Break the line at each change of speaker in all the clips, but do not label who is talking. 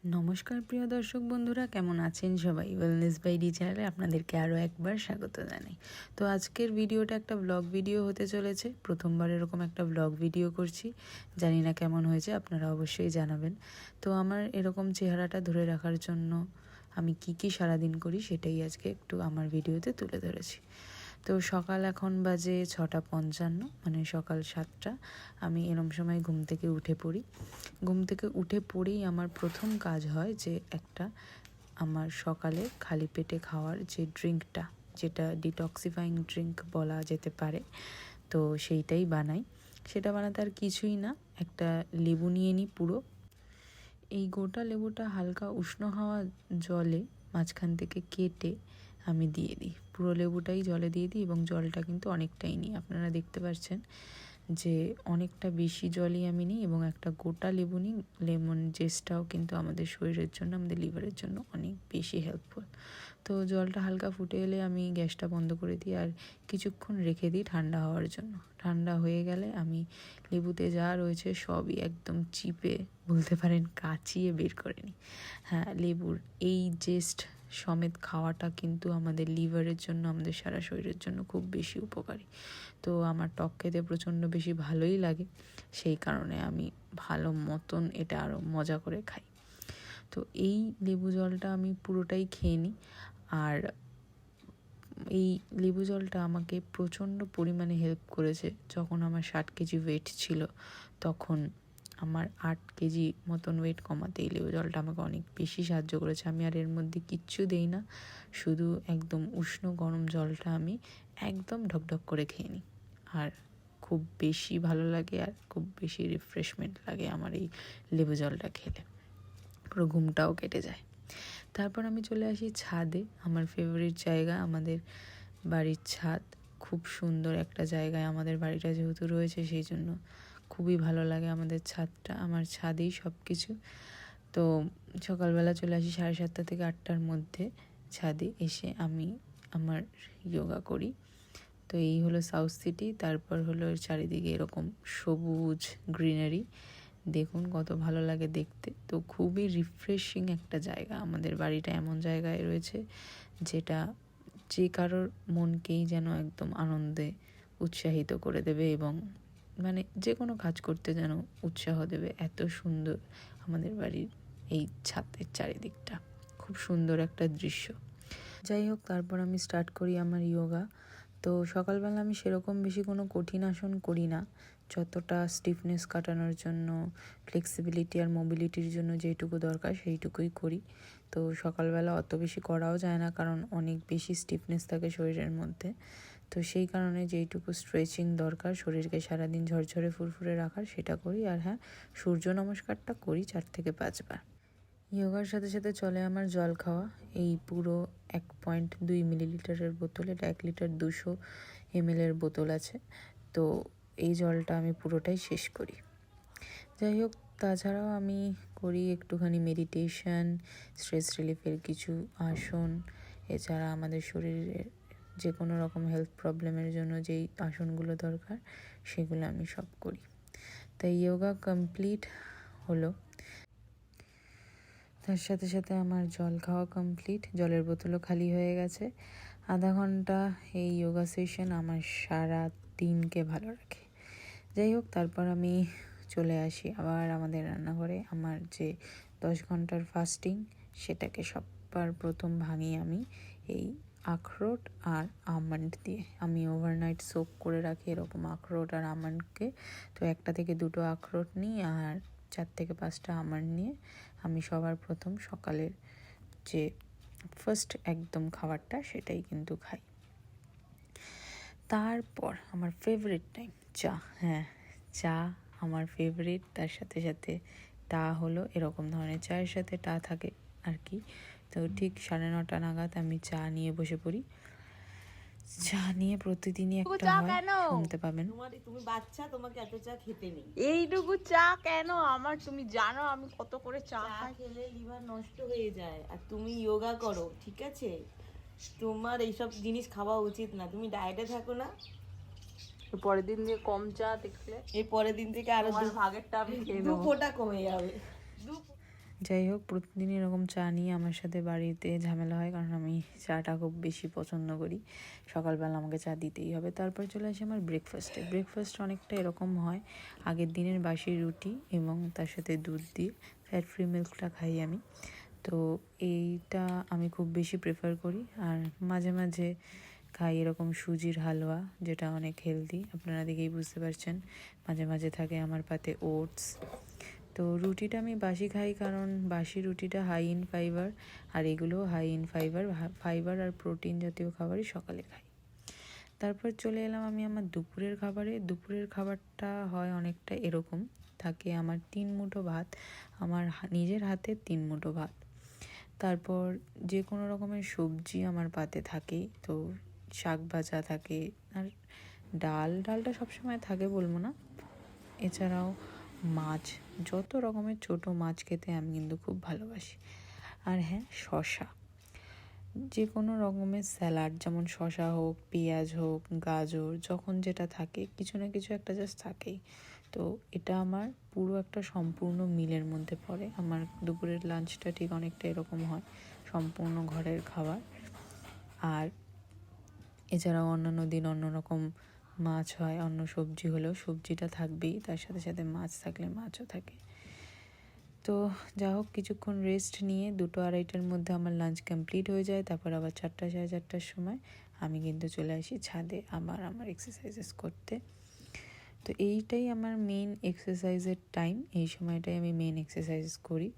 নমস্কার প্রিয় দর্শক বন্ধুরা, কেমন আছেন সবাই? ওয়েলনেস বাই ডি চ্যানেলে আপনাদেরকে আরও একবার স্বাগত জানাই। তো আজকের ভিডিওটা একটা ব্লগ ভিডিও হতে চলেছে। প্রথমবার এরকম একটা ব্লগ ভিডিও করছি, জানি না কেমন হয়েছে, আপনারা অবশ্যই জানাবেন। তো আমার এরকম চেহারাটা ধরে রাখার জন্য আমি কি সারাদিন করি সেটাই আজকে একটু আমার ভিডিওতে তুলে ধরেছি। তো সকাল এখন বাজে 6:55, মানে সকাল 7টা। আমি এরম সময় ঘুম থেকে উঠে পড়ি। ঘুম থেকে উঠে পড়েই আমার প্রথম কাজ হয় যে আমার সকালে খালি পেটে খাওয়ার যে ড্রিঙ্কটা, যেটা ডিটক্সিফাইং ড্রিঙ্ক বলা যেতে পারে, তো সেইটাই বানাই। সেটা বানাতে আর কিছুই না, একটা লেবু নিয়ে নিই পুরো। এই গোটা লেবুটা হালকা উষ্ণ হওয়া জলে মাঝখান থেকে কেটে আমি দিয়ে দিই। পুরো লেবুটাই জলে দিয়ে দিই এবং জলটা কিন্তু অনেকটাই নিই। আপনারা দেখতে পাচ্ছেন যে অনেকটা বেশি জলই আমি নিই এবং একটা গোটা লেবু নিই। লেমন জেসটাও কিন্তু আমাদের শরীরের জন্য, আমাদের লিভারের জন্য অনেক বেশি হেল্পফুল। তো জলটা হালকা ফুটে এলে আমি গ্যাসটা বন্ধ করে দিই আর কিছুক্ষণ রেখে দিই ঠান্ডা হওয়ার জন্য। ঠান্ডা হয়ে গেলে আমি লেবুতে যা রয়েছে সবই একদম চিপে, বলতে পারেন কাচিয়ে বের করে নিই। হ্যাঁ, লেবুর এই জেস্ট সমেত খাওয়াটা কিন্তু আমাদের লিভারের জন্য, আমাদের সারা শরীরের জন্য খুব বেশি উপকারী। তো আমার টক খেতে প্রচণ্ড বেশি ভালোই লাগে, সেই কারণে আমি ভালো মতন এটা আরও মজা করে খাই। তো এই লেবু জলটা আমি পুরোটাই খেয়ে নিই। আর এই লেবু জলটা আমাকে প্রচণ্ড পরিমাণে হেল্প করেছে। যখন আমার 60 কেজি ওয়েট ছিল, তখন আমার 8 কেজি মতন ওয়েট কমাতে এই লেবু জলটা আমাকে অনেক বেশি সাহায্য করেছে। আমি আর এর মধ্যে কিচ্ছু দেই না, শুধু একদম উষ্ণ গরম জলটা আমি একদম ঢকঢক করে খেয়ে নিই। আর খুব বেশি ভালো লাগে আর খুব বেশি রিফ্রেশমেন্ট লাগে আমার এই লেবু জলটা খেলে। পুরো ঘুমটাও কেটে যায়। তারপর আমি চলে আসি ছাদে, আমার ফেভারিট জায়গা, আমাদের বাড়ির ছাদ। খুব সুন্দর একটা জায়গায় আমাদের বাড়িটা যেহেতু রয়েছে, সেই জন্য খুবই ভালো লাগে আমাদের ছাদটা। আমার ছাদেই সব কিছু। তো সকালবেলা চলে আসি 7:30 থেকে 8টার মধ্যে ছাদে। এসে আমি আমার যোগা করি। তো এই হলো সাউথ সিটি। তারপর হলো চারিদিকে এরকম সবুজ গ্রিনারি, দেখুন কত ভালো লাগে দেখতে। তো খুবই রিফ্রেশিং একটা জায়গা। আমাদের বাড়িটা এমন জায়গায় রয়েছে যেটা যে কারোর মনকেই যেন একদম আনন্দে উৎসাহিত করে দেবে এবং মানে যে কোনো কাজ করতে যেন উৎসাহ দেবে। এত সুন্দর আমাদের বাড়ির এই ছাদের চারিদিকটা, খুব সুন্দর একটা দৃশ্য। যাই হোক, তারপর আমি স্টার্ট করি আমার যোগা। তো সকালবেলা আমি সেরকম বেশি কোনো কঠিন আসন করি না, যতটা স্টিফনেস কাটানোর জন্য, ফ্লেক্সিবিলিটি আর মোবিলিটির জন্য যেইটুকু দরকার সেইটুকুই করি। তো সকালবেলা অত বেশি করাও যায় না, কারণ অনেক বেশি স্টিফনেস থাকে শরীরের মধ্যে। তো সেই কারণে যেইটুকু স্ট্রেচিং দরকার শরীরকে সারাদিন ঝরঝরে ফুরফুরে রাখার, সেটা করি। আর হ্যাঁ, সূর্য নমস্কারটা করি 4 থেকে 5 বার। যোগার সাথে সাথে চলে আমার জল খাওয়া। এই পুরো 1.2 মিলিলিটারের বোতল, এটা 1 লিটার 200 ml বোতল আছে। তো এই জলটা আমি পুরোটাই শেষ করি। যাই হোক, তাছাড়াও আমি করি একটুখানি মেডিটেশন, স্ট্রেস রিলিফের কিছু আসন। এছাড়া আমাদের শরীরের যে কোনো রকম হেলথ প্রবলেমের জন্য যেই আসনগুলো দরকার সেগুলো আমি সব করি। তাই যোগা কমপ্লিট হলো, তার সাথে সাথে আমার জল খাওয়া কমপ্লিট, জলের বোতলও খালি হয়ে গেছে। আধা ঘন্টা এই যোগা সেশন আমার সারা দিনকে ভালো রাখে। যাই হোক, তারপর আমি চলে আসি আবার আমাদের রান্নাঘরে। আমার যে 10 ঘন্টার ফাস্টিং, সেটাকে সবার প্রথম ভাঙি আমি এই আখরোট আর আমন্ড দিয়ে। আমি ওভারনাইট সোক করে রাখি এরকম আখরোট আর আমন্ডকে। তো 1 থেকে 2 আখরোট নিই আর 4 থেকে 5টা আমন্ড নিয়ে আমি সবার প্রথম সকালের যে ফার্স্ট একদম খাবারটা সেটাই কিন্তু খাই। তারপর আমার ফেভারিট টাইম চা। হ্যাঁ, চা আমার ফেভারিট। তার সাথে সাথে টা হলো এরকম ধরনের চায়ের সাথে টা থাকে আর কি। তো ঠিক 9:30 নাগাদ আমি চা নিয়ে বসে পড়ি। চা নিয়ে প্রতিদিনই একটা হয়, শুনতে পাবেন।
তুমি বাচ্চা, তোমাকে এত চা খেতে নেই।
এইটুকু চা কেন আমার? তুমি জানো আমি কত করে চা
চা
খাই।
খেলে লিভার নষ্ট হয়ে যায়। আর তুমি যোগা করো, ঠিক আছে? তোমার এইসব জিনিস খাওয়া উচিত না। তুমি ডায়েটে থাকো না,
পরের দিন দিয়ে কম চা দেখলে
এর পরের দিন থেকে আরো
আমার ভাগেরটা আমি খেয়ে
2
নেবো।
ফোঁটা কমে যাবে।
যাই হোক, প্রতিদিন এরকম চা নিয়ে আমার সাথে বাড়িতে ঝামেলা হয়, কারণ আমি চাটা খুব বেশি পছন্দ করি। সকালবেলা আমাকে চা দিতেই হবে। তারপর চলে আসি আমার ব্রেকফাস্টে। ব্রেকফাস্ট অনেকটা এরকম হয়, আগের দিনের বাসি রুটি এবং তার সাথে দুধ দিয়ে ফ্যাট ফ্রি মিল্কটা খাই আমি। তো এইটা আমি খুব বেশি প্রেফার করি। আর মাঝে মাঝে খাই এরকম সুজির হালুয়া, যেটা অনেক হেলদি, আপনারা দেখেই বুঝতে পারছেন। মাঝে মাঝে থাকে আমার পাতে ওটস। তো রুটিটা আমি বাসি খাই, কারণ বাসি রুটিটা হাই ইন ফাইবার, আর এগুলো হাই ইন ফাইবার আর প্রোটিন জাতীয় খাবারই সকালে খাই। তারপর চলে এলাম আমি আমার দুপুরের খাবারে। দুপুরের খাবারটা হয় অনেকটা এরকম, থাকে আমার 3 মুঠো ভাত, আমার নিজের হাতে 3 মুঠো ভাত। তারপর যে কোনো রকমের সবজি আমার পাতে থাকেই, তো শাক ভাজা থাকে, আর ডালটা সবসময় থাকে বলবো না। এছাড়াও মাছ, যত রকমের ছোট মাছ খেতে আমি কিন্তু খুব ভালোবাসি। আর হ্যাঁ, শশা, যে কোনো রকমের স্যালাড, যেমন শশা হোক, পেঁয়াজ হোক, গাজর, যখন যেটা থাকে কিছু না কিছু একটা জাস্ট থাকেই। তো এটা আমার পুরো একটা সম্পূর্ণ মিলের মধ্যে পড়ে। আমার দুপুরের লাঞ্চটা ঠিক অনেকটা এরকম হয়, সম্পূর্ণ ঘরের খাবার। আর এছাড়াও অন্যান্য দিন অন্য রকম মাছ হয়, অন্য সবজি হলেও সবজিটা থাকবেই, তার সাথে সাথে মাছ থাকলে মাছও থাকে। তো যা হোক, কিছুক্ষণ রেস্ট নিয়ে 2-2:30টার মধ্যে আমার লাঞ্চ কমপ্লিট হয়ে যায়। তারপর আবার 4টা 4:30টার সময় আমি কিন্তু চলে আসি ছাদে আমার এক্সারসাইজেস করতে। তো এইটাই আমার মেন এক্সারসাইজের টাইম, এই সময়টাই আমি মেন এক্সারসাইজ করি।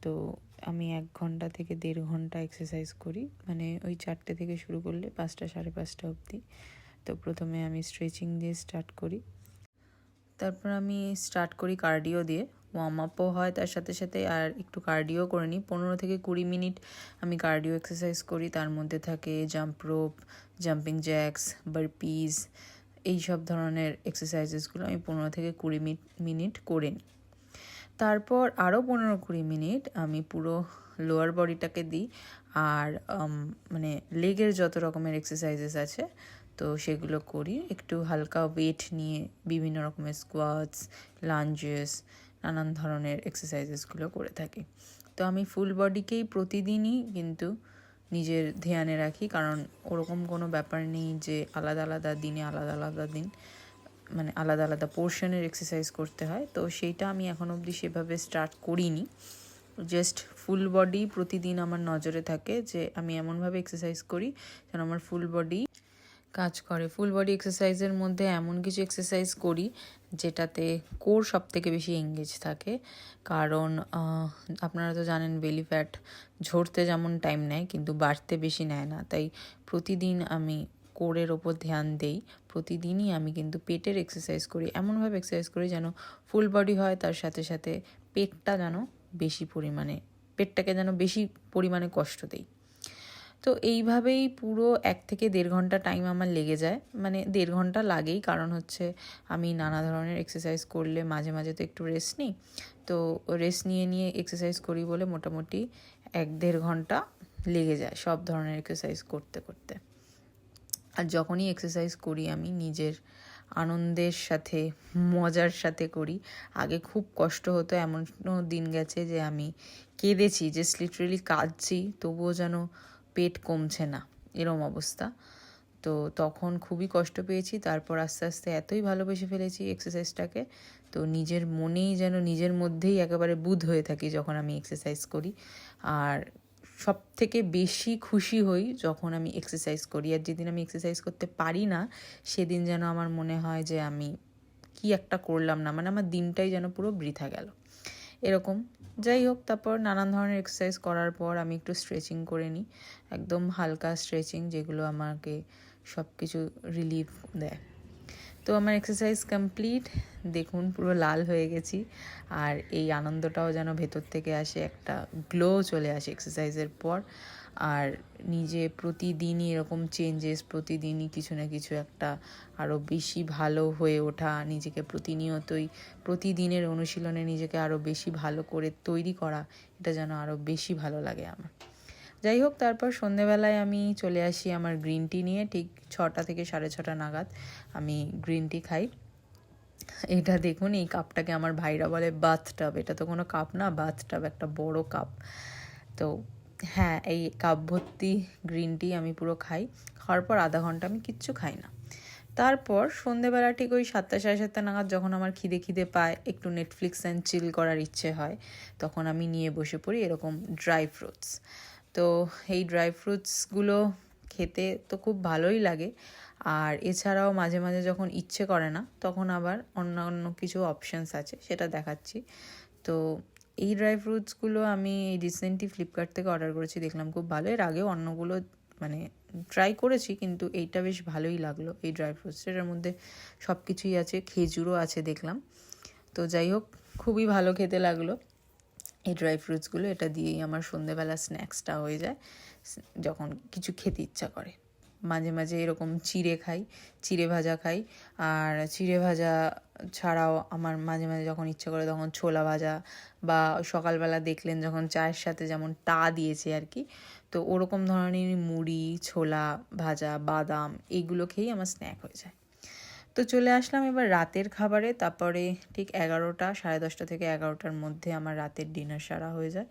তো আমি 1 ঘন্টা থেকে 1.5 ঘন্টা এক্সারসাইজ করি, মানে ওই 4টে থেকে শুরু করলে 5টা 5:30 অবধি। তো প্রথমে আমি স্ট্রেচিং দিয়ে স্টার্ট করি, তারপর আমি স্টার্ট করি কার্ডিও দিয়ে। ওয়ার্ম আপও হয় তার সাথে সাথে, আর একটু কার্ডিও করে নিই। 15 থেকে 20 মিনিট আমি কার্ডিও এক্সারসাইজ করি। তার মধ্যে থাকে জাম্প রোপ, জাম্পিং জ্যাক্স, বারপিস, এই সব ধরনের এক্সারসাইজেসগুলো আমি 15 থেকে 20 মিনিট করে নিই। তারপর আরও 15-20 মিনিট আমি পুরো লোয়ার বডিটাকে দিই, আর মানে লেগের যত রকমের এক্সারসাইজেস আছে তো সেগুলো করি। একটু হালকা ওয়েট নিয়ে বিভিন্ন রকমের স্কোয়াটস, লাঞ্জেস, নানান ধরনের এক্সারসাইজেসগুলো করে থাকি। তো আমি ফুল বডিকেই প্রতিদিনই কিন্তু নিজের ধ্যানে রাখি, কারণ ওরকম কোনো ব্যাপার নেই যে আলাদা আলাদা দিনে আলাদা আলাদা দিন, মানে আলাদা আলাদা পোর্শনের এক্সারসাইজ করতে হয়। তো সেইটা আমি এখন অবধি সেভাবে স্টার্ট করিনি। জাস্ট ফুল বডি প্রতিদিন আমার নজরে থাকে, যে আমি এমনভাবে এক্সারসাইজ করি যেন আমার ফুল বডি কাজ করে। ফুল বডি এক্সারসাইজের মধ্যে এমন কিছু এক্সারসাইজ করি যেটাতে কোর সব থেকে বেশি এঙ্গেজ থাকে, কারণ আপনারা তো জানেন বেলি ফ্যাট ঝরতে যেমন টাইম নেয় কিন্তু বাড়তে বেশি নেয় না। তাই প্রতিদিন আমি কোরের ওপর ধ্যান দেই। প্রতিদিনই আমি কিন্তু পেটের এক্সারসাইজ করি, এমনভাবে এক্সারসাইজ করি যেন ফুল বডি হয়, তার সাথে সাথে পেটটা যেন পেটটাকে যেন বেশি পরিমাণে কষ্ট দেই। তো এইভাবেই পুরো 1 থেকে 1.5 ঘন্টা টাইম আমার লেগে যায়, মানে 1.5 ঘন্টা লাগেই, কারণ হচ্ছে আমি নানা ধরনের এক্সারসাইজ করলে মাঝে মাঝে তো একটু রেস্ট নিই। তো রেস্ট নিয়ে এক্সারসাইজ করি বলে মোটামুটি 1-1.5 ঘন্টা লেগে যায় সব ধরনের এক্সারসাইজ করতে করতে। আর যখনই এক্সারসাইজ করি আমি নিজের আনন্দের সাথে, মজার সাথে করি। আগে খুব কষ্ট হতো, এমনও দিন গেছে যে আমি কেঁদেছি, জাস্ট লিটারেলি কাঁদছি, তবুও যেন পেট কমছে না, এরম অবস্থা। তো তখন খুবই কষ্ট পেয়েছি। তারপর আস্তে আস্তে এতই ভালোবেসে ফেলেছি এক্সারসাইজটাকে, তো নিজের মনেই যেন নিজের মধ্যেই একেবারে বুঁদ হয়ে থাকি যখন আমি এক্সারসাইজ করি। আর সব থেকে বেশি খুশি হই যখন আমি এক্সারসাইজ করি, আর যেদিন আমি এক্সারসাইজ করতে পারি না সেদিন যেন আমার মনে হয় যে আমি কি একটা করলাম না, মানে আমার দিনটাই যেন পুরো বৃথা গেল এরকম। যাই হোক, তারপর নানান ধরনের এক্সারসাইজ করার পর আমি একটু স্ট্রেচিং করে নিই, একদম হালকা স্ট্রেচিং, যেগুলো আমাকে সব কিছু রিলিফ দেয়। তো আমার এক্সারসাইজ কমপ্লিট, দেখুন পুরো লাল হয়ে গেছি। আর এই আনন্দটাও যেন ভেতর থেকে আসে, একটা গ্লো চলে আসে এক্সারসাইজের পর। আর নিজে প্রতিদিনই এরকম চেঞ্জেস, প্রতিদিনই কিছু না কিছু একটা আরও বেশি ভালো হয়ে ওঠা, নিজেকে প্রতিনিয়তই প্রতিদিনের অনুশীলনে নিজেকে আরও বেশি ভালো করে তৈরি করা, এটা যেন আরও বেশি ভালো লাগে আমার। যাই হোক, তারপর সন্ধেবেলায় আমি চলে আসি আমার গ্রিন টি নিয়ে। ঠিক 6টা থেকে 6:30 নাগাদ আমি গ্রিন টি খাই। এটা দেখুন, এই কাপটাকে আমার ভাইরা বলে বাথটাব। এটা তো কোনো কাপ না, বাথটাব, একটা বড় কাপ। তো হ্যাঁ, এই কাপ ভর্তি গ্রিন টি আমি পুরো খাই। খাওয়ার পর আধা ঘন্টা আমি কিচ্ছু খাই না। তারপর সন্ধেবেলা ঠিক ওই 7টা 7:30 নাগাদ যখন আমার খিদে পায়, একটু নেটফ্লিক্স অ্যান্ড চিল করার ইচ্ছে হয়, তখন আমি নিয়ে বসে পড়ি এরকম ড্রাই ফ্রুটস। তো এই ড্রাই ফ্রুটসগুলো খেতে তো খুব ভালোই লাগে। আর এছাড়াও মাঝে মাঝে যখন ইচ্ছে করে না, তখন আবার অন্যান্য কিছু অপশানস আছে, সেটা দেখাচ্ছি। তো এই ড্রাই ফ্রুটসগুলো আমি রিসেন্টলি ফ্লিপকার্ট থেকে অর্ডার করেছি, দেখলাম খুব ভালো। এর আগেও অন্যগুলো মানে ট্রাই করেছি, কিন্তু এইটা বেশ ভালোই লাগলো। এই ড্রাই ফ্রুটস, এটার মধ্যে সব কিছুই আছে, খেজুরও আছে দেখলাম। তো যাই হোক, খুবই ভালো খেতে লাগলো এই ড্রাই ফ্রুটসগুলো। এটা দিয়েই আমার সন্ধেবেলা স্ন্যাক্সটা হয়ে যায় যখন কিছু খেতে ইচ্ছা করে। মাঝে মাঝে এরকম চিড়ে খাই, চিড়ে ভাজা খাই। আর চিড়ে ভাজা ছাড়াও আমার মাঝে মাঝে যখন ইচ্ছা করে তখন ছোলা ভাজা, বা সকালবেলা দেখলেন যখন চায়ের সাথে যেমন টা দিয়েছে আর কি, তো ওরকম ধরনের মুড়ি, ছোলা ভাজা, বাদাম, এইগুলো খেয়েই আমার স্ন্যাক হয়ে যায়। তো চলে আসলাম এবার রাতের খাবারে। তারপরে ঠিক 11টা, 10:30 থেকে 11টার মধ্যে আমার রাতের ডিনার সারা হয়ে যায়।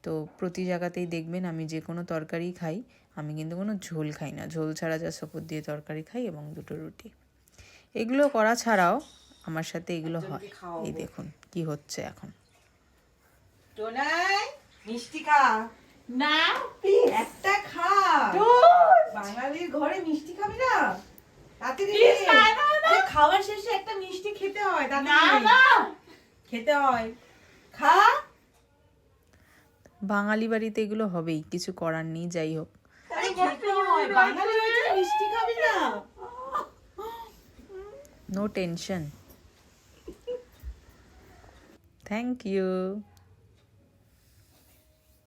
তো প্রতি জায়গাতেই দেখবেন আমি যে কোনো তরকারি খাই, আমি কিন্তু কোনো ঝোল খাই না। ঝোল ছাড়া যা ওপর দিয়ে তরকারি খাই, এবং 2টো রুটি। এগুলো করা ছাড়াও আমার সাথে এগুলো হয়। এই দেখুন কি হচ্ছে এখন।
টোনাই মিষ্টি খা
না
একটা খা। বাঙালির ঘরে মিষ্টি খাবি না? তাড়াতাড়ি
Please,
নে।
না, না, না।
আরে খাওয়ার শেষে একটা মিষ্টি খেতে হয়,
না
তাড়াতাড়ি
না
খেতে হয়। খা।
বাঙালি বাড়িতে এগুলো হবেই, কিছু করার নেই। যাই হোক,
আরে খেতে হয়, বাঙালি হয়েছে মিষ্টি খাবি না?
No tension. Thank you.